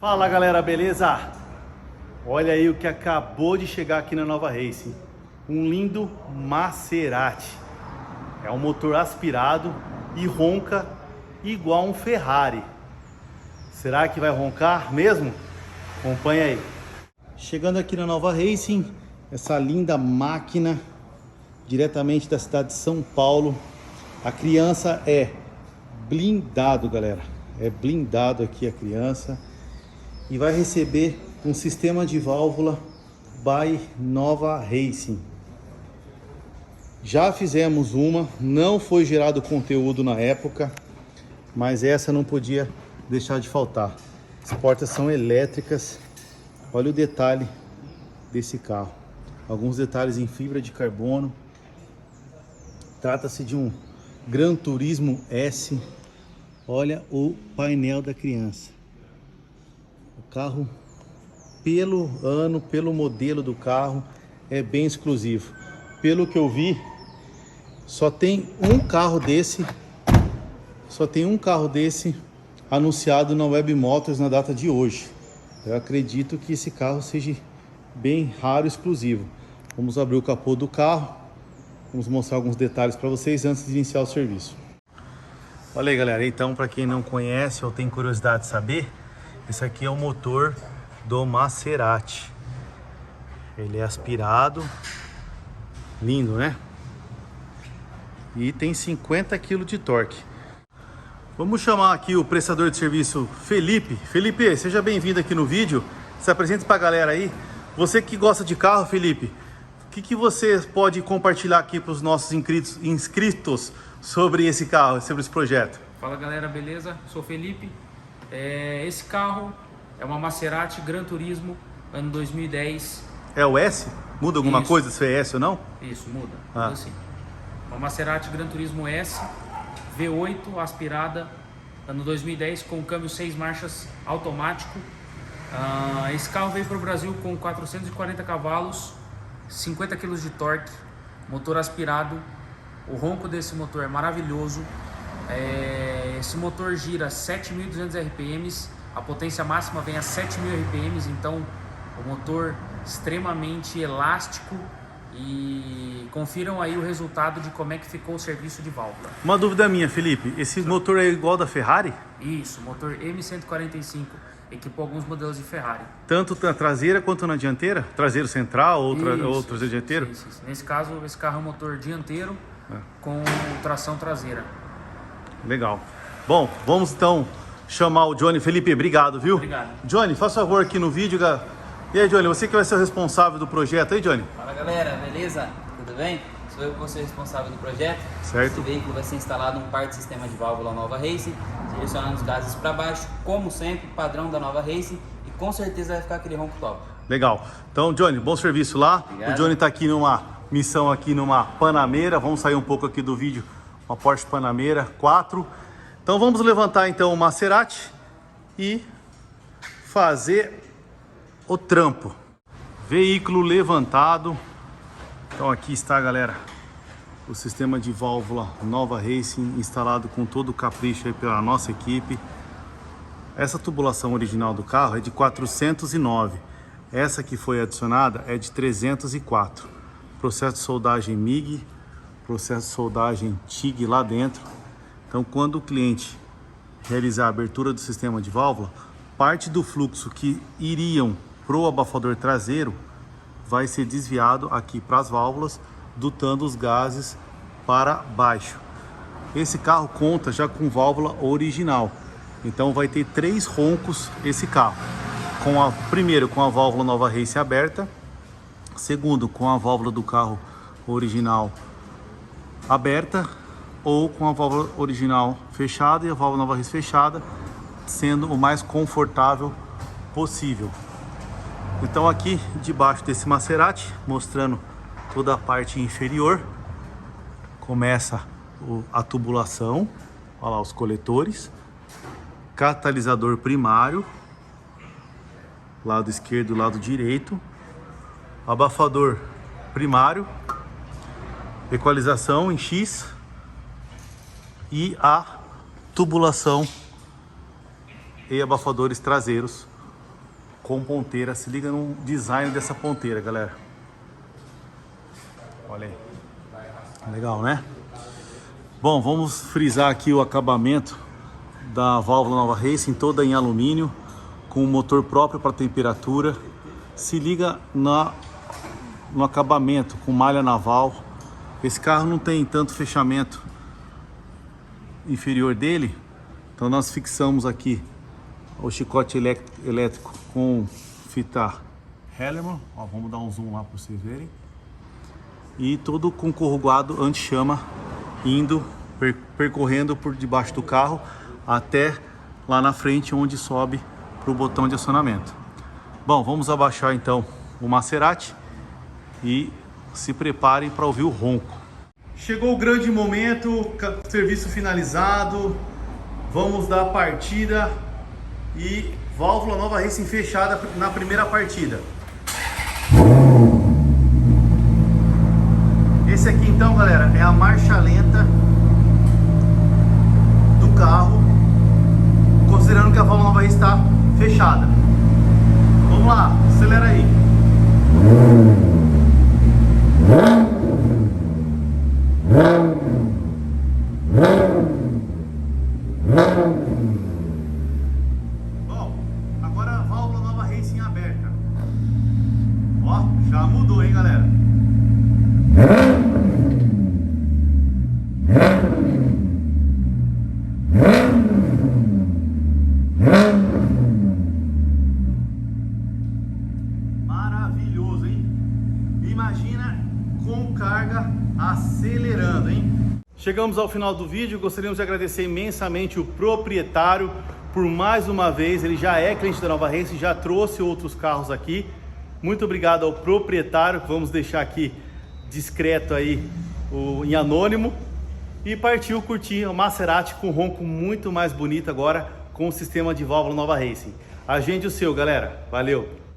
Fala galera, beleza? Olha aí o que acabou de chegar aqui na Nova Racing. Um lindo Maserati. É um motor aspirado e ronca igual um Ferrari. Será que vai roncar mesmo? Acompanha aí. Chegando aqui na Nova Racing, essa linda máquina diretamente da cidade de São Paulo. A criança é blindado, galera. É blindado aqui a criança. E vai receber um sistema de válvula by Nova Racing. Já fizemos uma, não foi gerado conteúdo na época, mas essa não podia deixar de faltar. As portas são elétricas. Olha o detalhe desse carro. Alguns detalhes em fibra de carbono. Trata-se de um Gran Turismo S. Olha o painel da criança. O carro, pelo ano, pelo modelo do carro, é bem exclusivo. Pelo que eu vi, só tem um carro desse anunciado na Web Motors na data de hoje. Eu acredito que esse carro seja bem raro e exclusivo. Vamos abrir o capô do carro, vamos mostrar alguns detalhes para vocês antes de iniciar o serviço. Olha aí, galera, então para quem não conhece ou tem curiosidade de saber, esse aqui é o motor do Maserati. Ele é aspirado, lindo, né? E tem 50 kg de torque. Vamos chamar aqui o prestador de serviço Felipe. Felipe, seja bem-vindo aqui no vídeo. Se apresente para a galera aí. Você que gosta de carro, Felipe, o que você pode compartilhar aqui para os nossos inscritos sobre esse carro, sobre esse projeto? Fala galera, beleza? Sou Felipe. Esse carro é uma Maserati Gran Turismo, ano 2010. É o S? Muda alguma Isso. coisa se é S ou não? Isso, muda. Muda assim. Uma Maserati Gran Turismo S, V8 aspirada, ano 2010, com câmbio 6 marchas automático. Esse carro veio para o Brasil com 440 cavalos, 50 kg de torque, motor aspirado. O ronco desse motor é maravilhoso. Esse motor gira 7.200 RPMs, a potência máxima vem a 7.000 RPMs, então o motor extremamente elástico. E confiram aí o resultado de como é que ficou o serviço de válvula. Uma dúvida minha, Felipe, esse motor é igual da Ferrari? Isso, motor M145, equipou alguns modelos de Ferrari. Tanto na traseira quanto na dianteira? Traseiro central ou traseiro dianteiro? Isso. Nesse caso, esse carro é um motor dianteiro com tração traseira. Legal. Bom, vamos então chamar o Johnny. Felipe, obrigado, viu? Obrigado. Johnny, faz favor aqui no vídeo. E aí, Johnny, você que vai ser o responsável do projeto aí, Johnny? Fala galera, beleza? Tudo bem? Sou eu que vou ser responsável do projeto. Certo. Esse veículo vai ser instalado um par de sistema de válvula Nova Racing, direcionando os gases para baixo, como sempre, padrão da Nova Racing, e com certeza vai ficar aquele ronco top. Legal. Então, Johnny, bom serviço lá. Obrigado. O Johnny está aqui numa missão aqui numa Panamera. Vamos sair um pouco aqui do vídeo. Uma Porsche Panamera 4. Então vamos levantar então o Maserati e fazer o trampo. Veículo levantado. Então aqui está, galera, o sistema de válvula Nova Racing instalado com todo o capricho aí pela nossa equipe. Essa tubulação original do carro é de 409. Essa que foi adicionada é de 304. Processo de soldagem MIG, processo de soldagem TIG lá dentro. Então quando o cliente realizar a abertura do sistema de válvula, parte do fluxo que iriam para o abafador traseiro vai ser desviado aqui para as válvulas, dutando os gases para baixo. Esse carro conta já com válvula original, então vai ter 3 roncos esse carro. Primeiro com a válvula Nova Racing aberta, segundo com a válvula do carro original aberta, ou com a válvula original fechada e a válvula Nova Racing fechada, sendo o mais confortável possível. Então aqui debaixo desse Maserati, mostrando toda a parte inferior, começa a tubulação, olha lá os coletores, catalisador primário, lado esquerdo e lado direito, abafador primário, equalização em X e a tubulação e abafadores traseiros com ponteira. Se liga no design dessa ponteira, galera. Olha aí. Legal, né? Bom, vamos frisar aqui o acabamento da válvula Nova Racing, toda em alumínio, com motor próprio para temperatura. Se liga no acabamento, com malha naval. Esse carro não tem tanto fechamento inferior dele, então nós fixamos aqui o chicote elétrico com fita Hellerman. Ó, vamos dar um zoom lá para vocês verem. E todo com corrugado anti-chama, indo, percorrendo por debaixo do carro até lá na frente, onde sobe para o botão de acionamento. Bom, vamos abaixar então o Maserati e se preparem para ouvir o ronco. Chegou o grande momento, serviço finalizado, vamos dar partida e válvula Nova Racing fechada na primeira partida. Esse aqui então, galera, é a marcha lenta do carro, considerando que a válvula Nova Racing está fechada. Vamos lá, acelera aí. Bom, agora a válvula Nova Racing aberta. Ó, já mudou, hein, galera? Maravilhoso, hein? Imagina com carga acelerando, hein? Chegamos ao final do vídeo, gostaríamos de agradecer imensamente o proprietário por mais uma vez. Ele já é cliente da Nova Racing, já trouxe outros carros aqui. Muito obrigado ao proprietário, vamos deixar aqui discreto aí em anônimo. E partiu curtir o Maserati com ronco muito mais bonito agora com o sistema de válvula Nova Racing. Agende o seu, galera. Valeu!